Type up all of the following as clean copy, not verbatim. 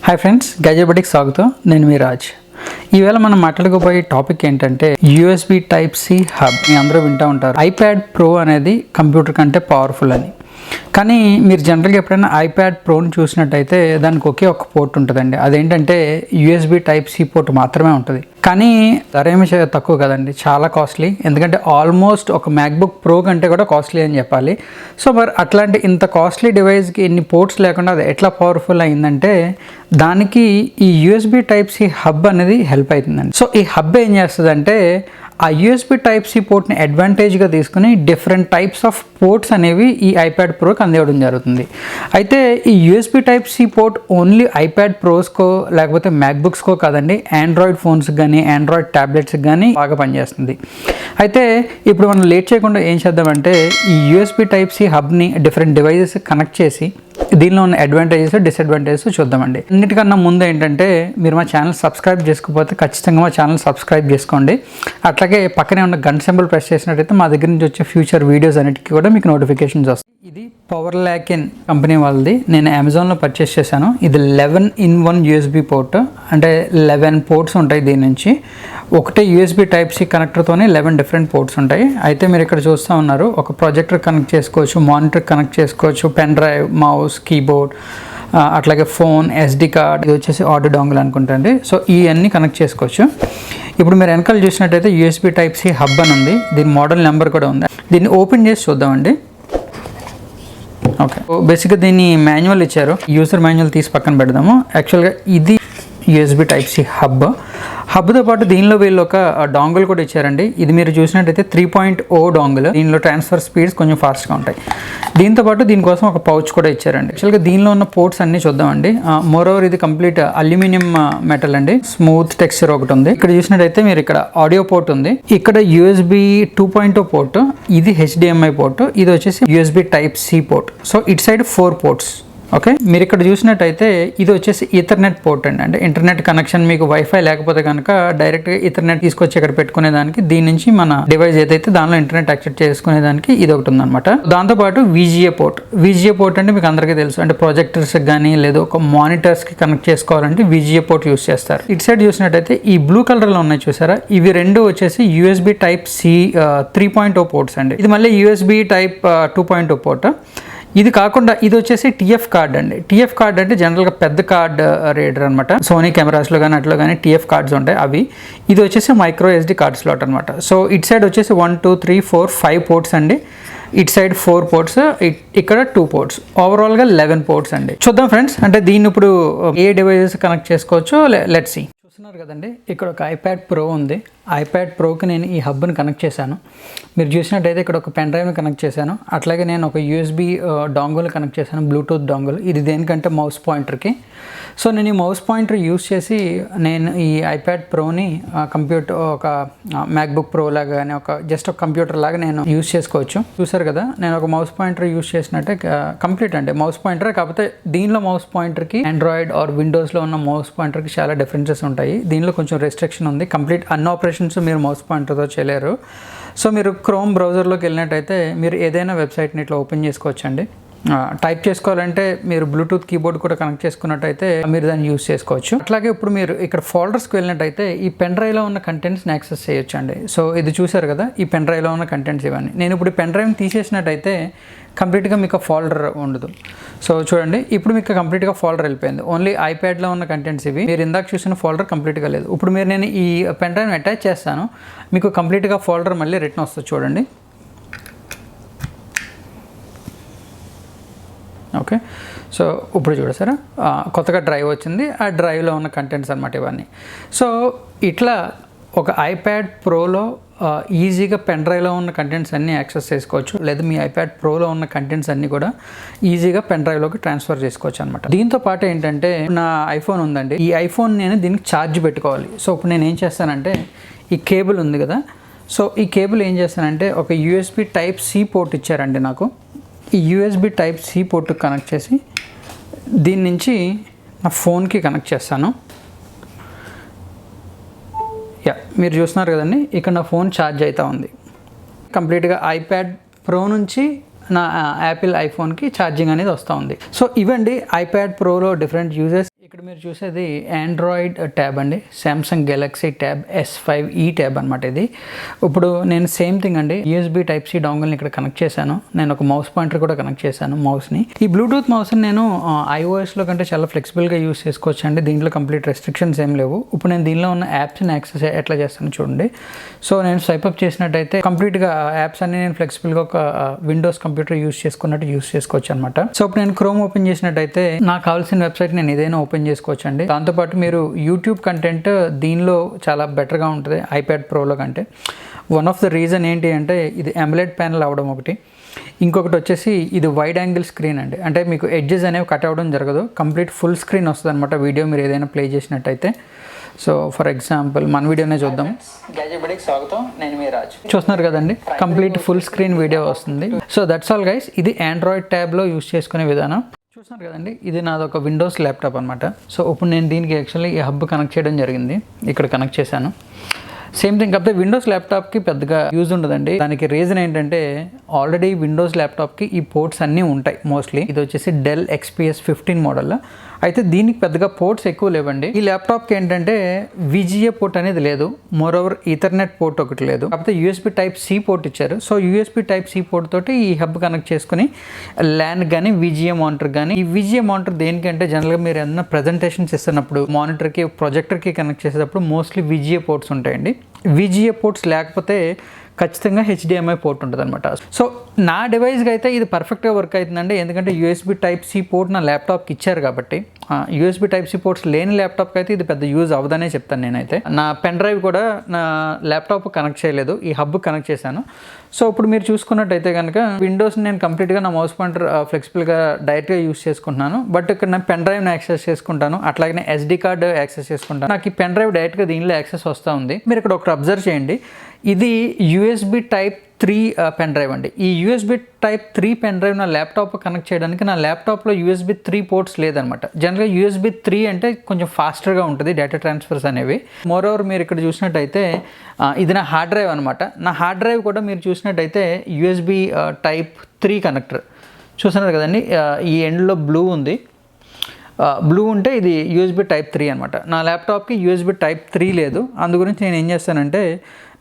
Hi friends, గ్యాజెట్బడికి స్వాగతం. నేను మీ రాజ్. ఈవేళ మనం మాట్లాడుకోబోయే టాపిక్ ఏంటంటే యూఎస్బి టైప్ సి హబ్. మీ అందరూ వింటూ ఉంటారు ఐప్యాడ్ ప్రో అనేది కంప్యూటర్ కంటే పవర్ఫుల్ అని. కానీ మీరు జనరల్గా ఎప్పుడైనా ఐప్యాడ్ ప్రోని చూసినట్టయితే దానికి ఒకే ఒక పోర్ట్ ఉంటుందండి. అదేంటంటే యూఎస్బి టైప్ సి పోర్ట్ మాత్రమే ఉంటుంది. కానీ ధర ఏమి తక్కువ కదండి, చాలా కాస్ట్లీ. ఎందుకంటే ఆల్మోస్ట్ ఒక మ్యాక్బుక్ ప్రో కంటే కూడా కాస్ట్లీ అని చెప్పాలి. సో మరి అట్లాంటి ఇంత కాస్ట్లీ డివైస్కి ఇన్ని పోర్ట్స్ లేకుండా అది ఎట్లా పవర్ఫుల్ అయిందంటే దానికి ఈ యూఎస్బి టైప్ సి హబ్ అనేది హెల్ప్ అవుతుందండి. సో ఈ హబ్ ఏం చేస్తుందంటే ఆ యూఎస్బి టైప్ సి పోర్ట్ని అడ్వాంటేజ్గా తీసుకుని డిఫరెంట్ టైప్స్ ఆఫ్ పోర్ట్స్ అనేవి ఈ ఐప్యాడ్ ప్రోకి అందివ్వడం జరుగుతుంది. అయితే ఈ USB type C port only iPad ప్రోస్కో లేకపోతే మ్యాక్బుక్స్కో కాదండి, ఆండ్రాయిడ్ ఫోన్స్కి కానీ ఆండ్రాయిడ్ ట్యాబ్లెట్స్కి కానీ బాగా పనిచేస్తుంది. అయితే ఇప్పుడు మనం లేట్ చేయకుండా ఏం చేద్దామంటే ఈ యూఎస్బి టైప్ సి హబ్ని డిఫరెంట్ డివైజెస్ కనెక్ట్ చేసి దీనిలో ఉన్న అడ్వాంటేజెస్ డిసడ్వాంటేజెస్ చూద్దామండి. అన్నిటికన్నా ముందు ఏంటంటే మీరు మా ఛానల్ సబ్స్క్రైబ్ చేసుకోకపోతే ఖచ్చితంగా మా ఛానల్ సబ్స్క్రైబ్ చేసుకోండి. అట్లాగే పక్కనే ఉన్న గంట సింబల్ ప్రెస్ చేసినట్టయితే మా దగ్గర నుంచి వచ్చే ఫ్యూచర్ వీడియోస్ అన్నిటికీ కూడా మీకు నోటిఫికేషన్స్ వస్తాయి. ఇది పవర్లాకిన్ కంపెనీ వాళ్ళది. నేను అమెజాన్లో పర్చేస్ చేశాను. ఇది 11-in-1 యూఎస్బి పోర్ట్, అంటే 11 పోర్ట్స్ ఉంటాయి. దీని నుంచి ఒకటే యూఎస్బి టైప్ సి కనెక్టర్తోనే 11 డిఫరెంట్ పోర్ట్స్ ఉంటాయి. అయితే మీరు ఇక్కడ చూస్తూ ఉన్నారు, ఒక ప్రొజెక్టర్ కనెక్ట్ చేసుకోవచ్చు, మానిటర్ కనెక్ట్ చేసుకోవచ్చు, పెన్ డ్రైవ్, మౌస్, కీబోర్డ్, అట్లాగే ఫోన్, ఎస్డి కార్డ్, ఇది వచ్చేసి ఆడియో డాంగిల్ అనుకుంటండి. సో ఇవన్నీ కనెక్ట్ చేసుకోవచ్చు. ఇప్పుడు మీరు వెనకాల చూసినట్టయితే యూఎస్బి టైప్ సి హబ్ అని ఉంది. దీని మోడల్ నెంబర్ కూడా ఉంది. దీన్ని ఓపెన్ చేసి చూద్దామండి. ఓకే, బేసిక్గా దీన్ని మాన్యువల్ ఇచ్చారు. యూజర్ మాన్యువల్ తీసి పక్కన పెడదాము. యాక్చువల్గా ఇది యూఎస్బి టైప్ సి హబ్తో పాటు దీనిలో వీళ్ళు ఒక డాంగిల్ కూడా ఇచ్చారండి. ఇది మీరు చూసినట్టయితే 3.0 డాంగిల్. దీనిలో ట్రాన్స్ఫర్ స్పీడ్స్ కొంచెం ఫాస్ట్గా ఉంటాయి. దీంతోపాటు దీనికోసం ఒక పౌచ్ కూడా ఇచ్చారండి. యాక్చువల్గా దీనిలో ఉన్న పోర్ట్స్ అన్ని చూద్దామండి. మోరోవర్ ఇది కంప్లీట్ అల్యూమినియం మెటల్ అండి. స్మూత్ టెక్స్చర్ ఒకటి ఉంది. ఇక్కడ చూసినట్టయితే మీరు ఇక్కడ ఆడియో పోర్ట్ ఉంది, ఇక్కడ యూఎస్బి 2.0 పోర్ట్, ఇది హెచ్డిఎంఐ పోర్ట్, ఇది వచ్చేసి USB type C port. So ఇటు సైడ్ 4 పోర్ట్స్. ఓకే, మీరు ఇక్కడ చూసినట్టయితే ఇది వచ్చేసి ఈథర్నెట్ పోర్ట్ అండి. అంటే ఇంటర్నెట్ కనెక్షన్ మీకు వైఫై లేకపోతే కనుక డైరెక్ట్గా ఈథర్నెట్ తీసుకొచ్చి ఇక్కడ పెట్టుకునేదానికి, దీని నుంచి మన డివైస్ ఏదైతే దానిలో ఇంటర్నెట్ యాక్సెస్ చేసుకునేదానికి ఇది ఒకటి ఉందన్నమాట. దాంతోపాటు విజిఏ పోర్ట్ అంటే మీకు అందరికీ తెలుసు, అంటే ప్రొజెక్టర్స్కి కానీ లేదా ఒక మానిటర్స్కి కనెక్ట్ చేసుకోవాలంటే విజిఏ పోర్ట్ యూస్ చేస్తారు. ఇటు సైడ్ చూసినట్టయితే ఈ బ్లూ కలర్లో ఉన్నాయి చూసారా, ఇవి రెండు వచ్చేసి యూఎస్బి టైప్ సి 3.0 పోర్ట్స్ అండి. ఇది మళ్ళీ యూఎస్బి టైప్ 2.0 పోర్ట్. ఇది కాకుండా ఇది వచ్చేసి టిఎఫ్ కార్డ్ అండి. టిఎఫ్ కార్డ్ అంటే జనరల్గా పెద్ద కార్డ్ రీడర్ అనమాట. సోనీ కెమెరాస్లో కానీ అట్లా కానీ టిఎఫ్ కార్డ్స్ ఉంటాయి అవి. ఇది వచ్చేసి మైక్రో ఎస్డి కార్డ్ స్లాట్ అనమాట. సో ఇటు సైడ్ వచ్చేసి 1 2 3 4 5 పోర్ట్స్ అండి. ఇటు సైడ్ 4 పోర్ట్స్, ఇక్కడ 2 పోర్ట్స్, ఓవరాల్గా 11 పోర్ట్స్ అండి. చూద్దాం ఫ్రెండ్స్, అంటే దీన్ని ఇప్పుడు ఏ డివైజెస్ కనెక్ట్ చేసుకోవచ్చు లెట్స్ సీ. చూస్తున్నారు కదండి, ఇక్కడ ఒక ఐప్యాడ్ ప్రో ఉంది. ఐప్యాడ్ ప్రోకి నేను ఈ హబ్ని కనెక్ట్ చేశాను. మీరు చూసినట్టయితే ఇక్కడ ఒక పెన్ డ్రైవ్ని కనెక్ట్ చేశాను. అట్లాగే నేను ఒక యూఎస్బి డాంగిల్ కనెక్ట్ చేశాను, బ్లూటూత్ డాంగిల్. ఇది దేనికంటే మౌస్ పాయింటర్కి. సో నేను ఈ మౌస్ పాయింటర్ యూస్ చేసి నేను ఈ ఐప్యాడ్ ప్రోని కంప్యూటర్, ఒక మ్యాక్బుక్ ప్రో లాగా కానీ ఒక జస్ట్ ఒక కంప్యూటర్ లాగా నేను యూస్ చేసుకోవచ్చు. చూసారు కదా, నేను ఒక మౌస్ పాయింటర్ యూస్ చేసినట్టే కంప్లీట్ అంటే మౌస్ పాయింటర్. కాకపోతే దీనిలో మౌస్ పాయింటర్కి ఆండ్రాయిడ్ ఆర్ విండోస్లో ఉన్న మౌస్ పాయింటర్కి చాలా డిఫరెన్సెస్ ఉంటాయి. దీనిలో కొంచెం రెస్ట్రిక్షన్ ఉంది. కంప్లీట్ అన్ని ఆపరేషన్స్ మీరు మౌస్ పాయింటర్తో చేయలేరు. సో మీరు క్రోమ్ బ్రౌజర్లోకి వెళ్ళినట్టయితే మీరు ఏదైనా వెబ్సైట్ని ఇట్లా ఓపెన్ చేసుకోవచ్చండి. టైప్ చేసుకోవాలంటే మీరు బ్లూటూత్ కీబోర్డ్ కూడా కనెక్ట్ చేసుకున్నట్టయితే మీరు దాన్ని యూస్ చేసుకోవచ్చు. అట్లాగే ఇప్పుడు మీరు ఇక్కడ ఫోల్డర్స్కి వెళ్ళినట్టయితే ఈ పెన్ డ్రైవ్లో ఉన్న కంటెంట్స్ని యాక్సెస్ చేయొచ్చు అండి. సో ఇది చూసారు కదా, ఈ పెన్ డ్రైవ్లో ఉన్న కంటెంట్స్ ఇవన్నీ. నేను ఇప్పుడు పెన్ డ్రైవ్ని తీసేసినట్టయితే కంప్లీట్గా మీకు ఫోల్డర్ ఉండదు. సో చూడండి, ఇప్పుడు మీకు కంప్లీట్గా ఫోల్డర్ వెళ్ళిపోయింది. ఓన్లీ ఐప్యాడ్లో ఉన్న కంటెంట్స్ ఇవి. మీరు ఇందాక చూసిన ఫోల్డర్ కంప్లీట్గా లేదు. ఇప్పుడు నేను ఈ పెన్ డ్రైవ్ని అటాచ్ చేస్తాను, మీకు కంప్లీట్గా ఫోల్డర్ మళ్ళీ రిటర్న్ వస్తుంది. చూడండి, ఓకే. సో ఇప్పుడు చూడసారా, కొత్తగా డ్రైవ్ వచ్చింది. ఆ డ్రైవ్లో ఉన్న కంటెంట్స్ అనమాట ఇవన్నీ. సో ఇట్లా ఒక ఐప్యాడ్ ప్రోలో ఈజీగా పెన్ డ్రైవ్లో ఉన్న కంటెంట్స్ అన్నీ యాక్సెస్ చేసుకోవచ్చు, లేదా మీ ఐప్యాడ్ ప్రోలో ఉన్న కంటెంట్స్ అన్నీ కూడా ఈజీగా పెన్ డ్రైవ్లోకి ట్రాన్స్ఫర్ చేసుకోవచ్చు అనమాట. దీంతో పాటు ఏంటంటే నా ఐఫోన్ ఉందండి. ఈ ఐఫోన్ నేను దీనికి ఛార్జ్ పెట్టుకోవాలి. సో ఇప్పుడు నేను ఏం చేస్తానంటే ఈ కేబుల్ ఉంది కదా, సో ఈ కేబుల్ ఏం చేస్తానంటే ఒక యూఎస్బి టైప్ సి పోర్ట్ ఇచ్చారండి నాకు. ఈ USB type C port connect చేసి దీని నుంచి నా ఫోన్కి కనెక్ట్ చేస్తాను. మీరు చూస్తున్నారు కదండి, ఇక్కడ నా ఫోన్ ఛార్జ్ అవుతూ ఉంది. కంప్లీట్గా ఐప్యాడ్ ప్రో నుంచి నా యాపిల్ ఐఫోన్కి ఛార్జింగ్ అనేది వస్తూ ఉంది. సో ఇవండి ఐప్యాడ్ ప్రోలో డిఫరెంట్ యూజెస్. ఇక్కడ మీరు చూసేది ఆండ్రాయిడ్ ట్యాబ్ అండి, Samsung Galaxy tab S5e tab అనమాట ఇది. ఇప్పుడు నేను సేమ్ థింగ్ అండి, USB Type-C డాంగిల్ని ఇక్కడ కనెక్ట్ చేశాను. నేను ఒక మౌస్ పాయింటర్ కూడా కనెక్ట్ చేశాను మౌస్ని. ఈ బ్లూటూత్ మౌస్ని నేను iOSలో కంటే చాలా ఫ్లెక్సిబుల్గా యూస్ చేసుకోవచ్చు అండి. దీంట్లో కంప్లీట్ రెస్ట్రిక్షన్స్ ఏం లేవు. ఇప్పుడు నేను దీనిలో ఉన్న యాప్స్ని యాక్సెస్ ఎట్లా చేస్తాను చూడండి. సో నేను స్వైప్ అప్ చేసినట్టయితే కంప్లీట్గా యాప్స్ అన్ని నేను ఫ్లెక్సిబుల్గా ఒక విండోస్ కంప్యూటర్ యూస్ చేసుకున్నట్టు యూస్ చేసుకోవచ్చు అనమాట. సో ఇప్పుడు నేను క్రోమ్ ఓపెన్ చేసినట్టయితే నాకు కావాల్సిన వెబ్సైట్ నేను ఏదైనా ఓపెన్ చేసుకోవచ్చు అండి. దాంతోపాటు మీరు యూట్యూబ్ కంటెంట్ దీనిలో చాలా బెటర్గా ఉంటుంది iPad Proలో కంటే. వన్ ఆఫ్ ద రీజన్ ఏంటి అంటే ఇది AMOLED ప్యానల్ అవడం ఒకటి, ఇంకొకటి వచ్చేసి ఇది వైడ్ యాంగిల్ స్క్రీన్ అండి. అంటే మీకు ఎడ్జెస్ అనేవి కట్ అవ్వడం జరగదు, కంప్లీట్ ఫుల్ స్క్రీన్ వస్తుంది అనమాట వీడియో మీరు ఏదైనా ప్లే చేసినట్టయితే. సో ఫర్ ఎగ్జాంపుల్ మన వీడియోనే చూద్దాం. గ్యాడ్జెట్ బడికి స్వాగతం, నేను మీ రాజు. చూస్తున్నారు కదండి, కంప్లీట్ ఫుల్ స్క్రీన్ వీడియో వస్తుంది. సో దట్స్ ఆల్ గైస్, ఇది ఆండ్రాయిడ్ ట్యాబ్లో యూస్ చేసుకునే విధానం. చూస్తున్నారు కదండి, ఇది నాది ఒక విండోస్ ల్యాప్టాప్ అనమాట. సో ఇప్పుడు నేను దీనికి యాక్చువల్లీ ఈ హబ్ కనెక్ట్ చేయడం జరిగింది, ఇక్కడ కనెక్ట్ చేశాను. సేమ్ థింగ్, కాకపోతే విండోస్ ల్యాప్టాప్కి పెద్దగా యూజ్ ఉండదండి. దానికి రీజన్ ఏంటంటే ఆల్రెడీ విండోస్ ల్యాప్టాప్కి ఈ పోర్ట్స్ అన్నీ ఉంటాయి మోస్ట్లీ. ఇది వచ్చేసి డెల్ XPS 15 మోడల్. అయితే దీనికి పెద్దగా పోర్ట్స్ ఎక్కువ లేవండి. ఈ ల్యాప్టాప్కి ఏంటంటే VGA పోర్ట్ అనేది లేదు, మోరోవర్ ఈథర్నెట్ పోర్ట్ ఒకటి లేదు, కాకపోతే USB Type-C పోర్ట్ ఇచ్చారు. సో USB Type-C పోర్ట్ తోటి ఈ హబ్ కనెక్ట్ చేసుకుని ల్యాన్ కానీ VGA మానిటర్ కానీ, ఈ VGA మానిటర్ దేనికంటే జనరల్గా మీరు ఏదైనా ప్రజెంటేషన్స్ ఇస్తున్నప్పుడు మానిటర్కి ప్రొజెక్టర్కి కనెక్ట్ చేసేటప్పుడు మోస్ట్లీ VGA పోర్ట్స్ ఉంటాయండి. VGA పోర్ట్స్ లేకపోతే ఖచ్చితంగా HDMI పోర్ట్ ఉంటుంది అనమాట. సో నా డివైస్కి అయితే ఇది పర్ఫెక్ట్గా వర్క్ అవుతుందండి, ఎందుకంటే USB Type-C పోర్ట్ నా ల్యాప్టాప్కి ఇచ్చారు కాబట్టి. USB Type-C పోర్ట్స్ లేని ల్యాప్టాప్కి అయితే ఇది పెద్ద యూజ్ అవ్వదనే చెప్తాను నేనైతే. నా పెన్ డ్రైవ్ కూడా నా ల్యాప్టాప్ కనెక్ట్ చేయలేదు, ఈ హబ్ కనెక్ట్ చేశాను. సో ఇప్పుడు మీరు చూసుకున్నట్టయితే కనుక విండోస్ నేను కంప్లీట్గా నా మౌస్ పాయింటర్ ఫ్లెక్సిబుల్గా డైరెక్ట్గా యూస్ చేసుకుంటున్నాను. బట్ ఇక్కడ నేను పెన్ డ్రైవ్ని యాక్సెస్ చేసుకుంటాను, అట్లాగే SD కార్డ్ యాక్సెస్ చేసుకుంటాను. నాకు ఈ పెన్ డ్రైవ్ డైరెక్ట్గా దీనిలో యాక్సెస్ వస్తూ ఉంది. మీరు ఇక్కడ ఒకటి అబ్జర్వ్ చేయండి, ఇది USB Type 3 పెన్ డ్రైవ్ అండి. ఈ USB Type 3 పెన్ డ్రైవ్ నా ల్యాప్టాప్ కనెక్ట్ చేయడానికి నా ల్యాప్టాప్లో USB 3 పోర్ట్స్ లేదనమాట. జనరల్గా USB 3 అంటే కొంచెం ఫాస్టర్గా ఉంటుంది డేటా ట్రాన్స్ఫర్స్ అనేవి. మోరోవర్ మీరు ఇక్కడ చూసినట్టయితే ఇది నా హార్డ్ డ్రైవ్ అనమాట. నా హార్డ్ డ్రైవ్ కూడా మీరు చూసినట్టయితే USB Type 3 కనెక్టర్ చూస్తున్నారు కదండి, ఈ ఎండ్లో బ్లూ ఉంది. బ్లూ ఉంటే ఇది USB Type 3 అనమాట. నా ల్యాప్టాప్కి USB Type 3 లేదు, అందు గురించి నేను ఏం చేస్తానంటే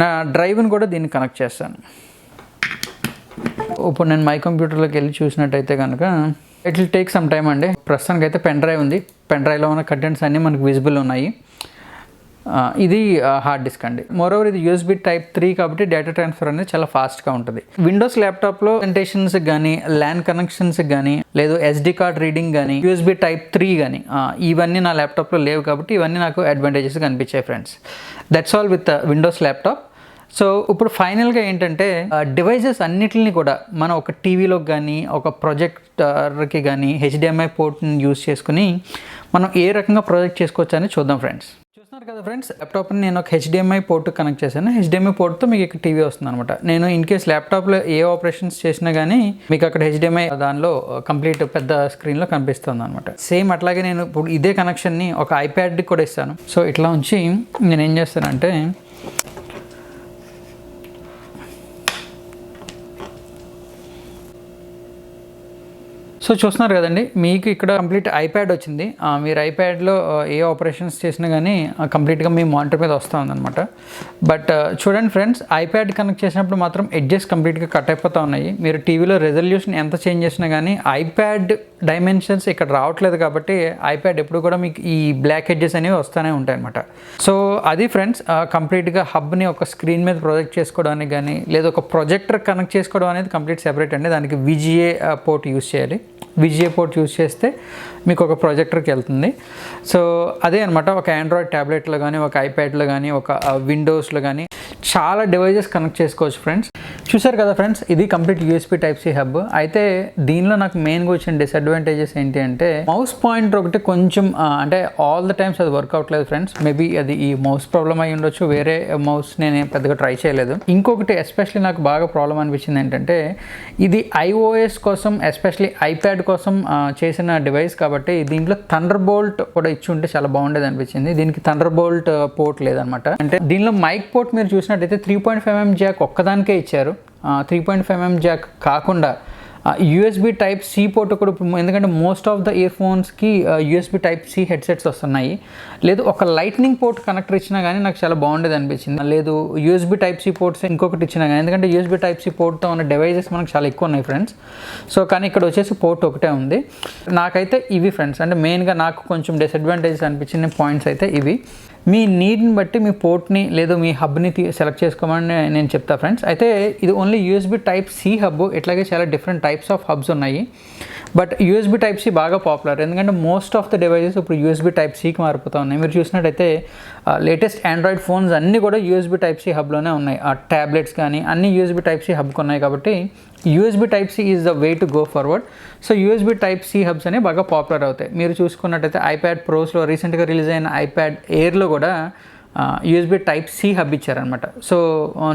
నా డ్రైవ్ని కూడా దీన్ని కనెక్ట్ చేస్తాను. ఇప్పుడు నేను మై కంప్యూటర్లోకి వెళ్ళి చూసినట్టయితే కనుక it will take some time అండి. ప్రస్తుతానికి అయితే పెన్ డ్రైవ్ ఉంది, పెన్ డ్రైవ్లో ఉన్న కంటెంట్స్ అన్నీ మనకు విజిబుల్ ఉన్నాయి. ఇది హార్డ్ డిస్క్ అండి. మోరోవర్ ఇది USB Type 3 కాబట్టి డేటా ట్రాన్స్ఫర్ అనేది చాలా ఫాస్ట్గా ఉంటుంది. విండోస్ ల్యాప్టాప్లో ప్రెజెంటేషన్స్ కానీ, ల్యాన్ కనెక్షన్స్ కానీ, లేదు SD కార్డ్ రీడింగ్ కానీ, USB Type 3 కానీ, ఇవన్నీ నా ల్యాప్టాప్లో లేవు కాబట్టి ఇవన్నీ నాకు అడ్వాంటేజెస్ కనిపించాయి friends. That's all with Windows laptop. So ఇప్పుడు ఫైనల్గా ఏంటంటే డివైజెస్ అన్నిటిని కూడా మనం ఒక టీవీలోకి కానీ, ఒక ప్రొజెక్టర్కి కానీ HDMI పోర్ట్ని యూస్ చేసుకుని మనం ఏ రకంగా ప్రొజెక్ట్ చేసుకోవచ్చు అని చూద్దాం ఫ్రెండ్స్. చూస్తున్నారు కదా ఫ్రెండ్స్, ల్యాప్టాప్ని నేను ఒక HDMI పోర్ట్ కనెక్ట్ చేశాను. HDMI పోర్ట్తో మీకు ఇక్కడ టీవీ వస్తుంది అనమాట. నేను ఇన్ కేస్ ల్యాప్టాప్లో ఏ ఆపరేషన్స్ చేసినా కానీ మీకు అక్కడ HDMI దానిలో కంప్లీట్ పెద్ద స్క్రీన్లో కనిపిస్తుంది అనమాట. సేమ్ అట్లాగే నేను ఇప్పుడు ఇదే కనెక్షన్ని ఒక iPadకి కూడా ఇస్తాను. సో ఇట్లా ఉంచి నేను ఏం చేస్తానంటే సో చూస్తున్నారు కదండి, మీకు ఇక్కడ కంప్లీట్ iPad వచ్చింది. మీరు iPadలో ఏ ఆపరేషన్స్ చేసినా కానీ కంప్లీట్గా మీ మానిటర్ మీద వస్తూ ఉందన్నమాట. బట్ చూడండి ఫ్రెండ్స్, iPad కనెక్ట్ చేసినప్పుడు మాత్రం ఎడ్జెస్ కంప్లీట్గా కట్ అయిపోతూ ఉన్నాయి. మీరు టీవీలో రెజల్యూషన్ ఎంత చేంజ్ చేసినా కానీ iPad డైమెన్షన్స్ ఇక్కడ రావట్లేదు కాబట్టి iPad ఎప్పుడు కూడా మీకు ఈ బ్లాక్ ఎడ్జెస్ అనేవి వస్తూనే ఉంటాయి అనమాట. సో అది ఫ్రెండ్స్, కంప్లీట్గా హబ్ని ఒక స్క్రీన్ మీద ప్రొజెక్ట్ చేసుకోవడానికి కానీ, లేదా ఒక ప్రొజెక్టర్ కనెక్ట్ చేసుకోవడం అనేది కంప్లీట్ సెపరేట్ అండి. దానికి VGA పోర్ట్ యూస్ చేయాలి. VGA పోర్ట్ యూస్ చేస్తే మీకు ఒక ప్రొజెక్టర్కి వెళ్తుంది. సో అదే అనమాట, ఒక ఆండ్రాయిడ్ ట్యాబ్లెట్లో కానీ, ఒక iPadలో కానీ, ఒక విండోస్లో కానీ చాలా డివైజెస్ కనెక్ట్ చేసుకోవచ్చు ఫ్రెండ్స్. చూసారు కదా ఫ్రెండ్స్, ఇది కంప్లీట్ USB Type-C హబ్. అయితే దీనిలో నాకు మెయిన్గా వచ్చిన డిసడ్వాంటేజెస్ ఏంటి అంటే మౌస్ పాయింటర్ ఒకటి కొంచెం అంటే ఆల్ ద టైమ్స్ అది వర్క్ అవ్వట్లేదు ఫ్రెండ్స్. మేబీ అది ఈ మౌస్ ప్రాబ్లమ్ అయి ఉండొచ్చు, వేరే మౌస్ నేను పెద్దగా ట్రై చేయలేదు. ఇంకొకటి ఎస్పెషల్లీ నాకు బాగా ప్రాబ్లం అనిపించింది ఏంటంటే ఇది iOS కోసం, ఎస్పెషల్లీ iPad కోసం చేసిన డివైస్ కాబట్టి దీంట్లో థండర్బోల్ట్ కూడా ఇచ్చి ఉంటే చాలా బాగుండేది అనిపించింది. దీనికి థండర్బోల్ట్ పోర్ట్ లేదనమాట. అంటే దీనిలో మైక్ పోర్ట్ మీరు చూసినట్టయితే 3.5mm జాక్ ఒక్కదానికే ఇచ్చారు. 3.5mm జాక్ కాకుండా యూఎస్బి టైప్ సి పోర్ట్ కూడా ఇప్పుడు, ఎందుకంటే మోస్ట్ ఆఫ్ ద ఇయర్ ఫోన్స్కి యూఎస్బి టైప్ సి హెడ్సెట్స్ వస్తున్నాయి. లేదు ఒక లైట్నింగ్ పోర్ట్ కనెక్టర్ ఇచ్చినా కానీ నాకు చాలా బాగుండేది అనిపించింది. లేదు యూఎస్బి టైప్ సి పోర్ట్స్ ఇంకొకటి ఇచ్చినా కానీ, ఎందుకంటే యూఎస్బి టైప్ సి పోర్ట్తో ఉన్న డివైజెస్ మనకు చాలా ఎక్కువ ఉన్నాయి ఫ్రెండ్స్. సో కానీ ఇక్కడ వచ్చేసి పోర్ట్ ఒకటే ఉంది. నాకైతే ఇవి ఫ్రెండ్స్, అంటే మెయిన్గా నాకు కొంచెం డిసడ్వాంటేజెస్ అనిపించిన పాయింట్స్ అయితే ఇవి. మీ నీడ్ని బట్టి మీ పోర్ట్ని లేదా మీ హబ్ని సెలెక్ట్ చేసుకోమని నేను చెప్తా ఫ్రెండ్స్. అయితే ఇది only USB type C hub, ఇట్లాగే చాలా డిఫరెంట్ టైప్స్ ఆఫ్ హబ్స్ ఉన్నాయి. బట్ యూఎస్బి టైప్ సి బాగా పాపులర్, ఎందుకంటే మోస్ట్ ఆఫ్ ద డివైజెస్ ఇప్పుడు యూఎస్బి టైప్ సికి మారిపోతూ ఉన్నాయి. మీరు చూసినట్టయితే లేటెస్ట్ ఆండ్రాయిడ్ ఫోన్స్ అన్నీ కూడా యూఎస్బి టైప్ సి హబ్లోనే ఉన్నాయి. ఆ ట్యాబ్లెట్స్ కానీ అన్నీ యూఎస్బి టైప్ సి హబ్కి ఉన్నాయి. కాబట్టి USB type C is the way to go forward. So USB type C hubs అనేవి బాగా పాపులర్ అవుతాయి. మీరు చూసుకున్నట్టయితే ఐప్యాడ్ ప్రోస్లో రీసెంట్గా రిలీజ్ అయిన ఐప్యాడ్ ఎయిర్లో కూడా యూఎస్బి టైప్ సి హబ్ ఇచ్చారనమాట. So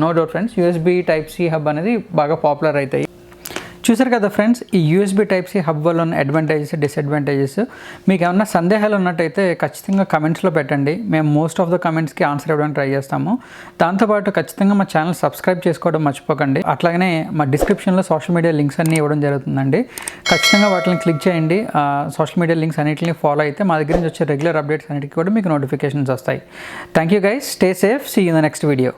no doubt friends, USB type C hub అనేది బాగా పాపులర్ అవుతాయి. చూసారు కదా ఫ్రెండ్స్, ఈ యూఎస్బి టైప్ సి హబ్ వల్ల ఉన్న అడ్వాంటేజెస్, డిసడ్వాంటేజెస్. మీకు ఏమన్నా సందేహాలు ఉన్నట్టయితే ఖచ్చితంగా కమెంట్స్లో పెట్టండి. మేము మోస్ట్ ఆఫ్ ద కమెంట్స్కి ఆన్సర్ ఇవ్వడానికి ట్రై చేస్తాము. దాంతోపాటు ఖచ్చితంగా మా ఛానల్ సబ్స్క్రైబ్ చేసుకోవడం మర్చిపోకండి. అట్లాగనే మా డిస్క్రిప్షన్లో సోషల్ మీడియా లింక్స్ అన్నీ ఇవ్వడం జరుగుతుందండి. ఖచ్చితంగా వాటిని క్లిక్ చేయండి. సోషల్ మీడియా లింక్స్ అన్నింటిని ఫాలో అయితే మా దగ్గర నుంచి వచ్చే రెగ్యులర్ అప్డేట్స్ అన్నిటికీ కూడా మీకు నోటిఫికేషన్స్ వస్తాయి. Thank you guys, stay safe, see you in the next video.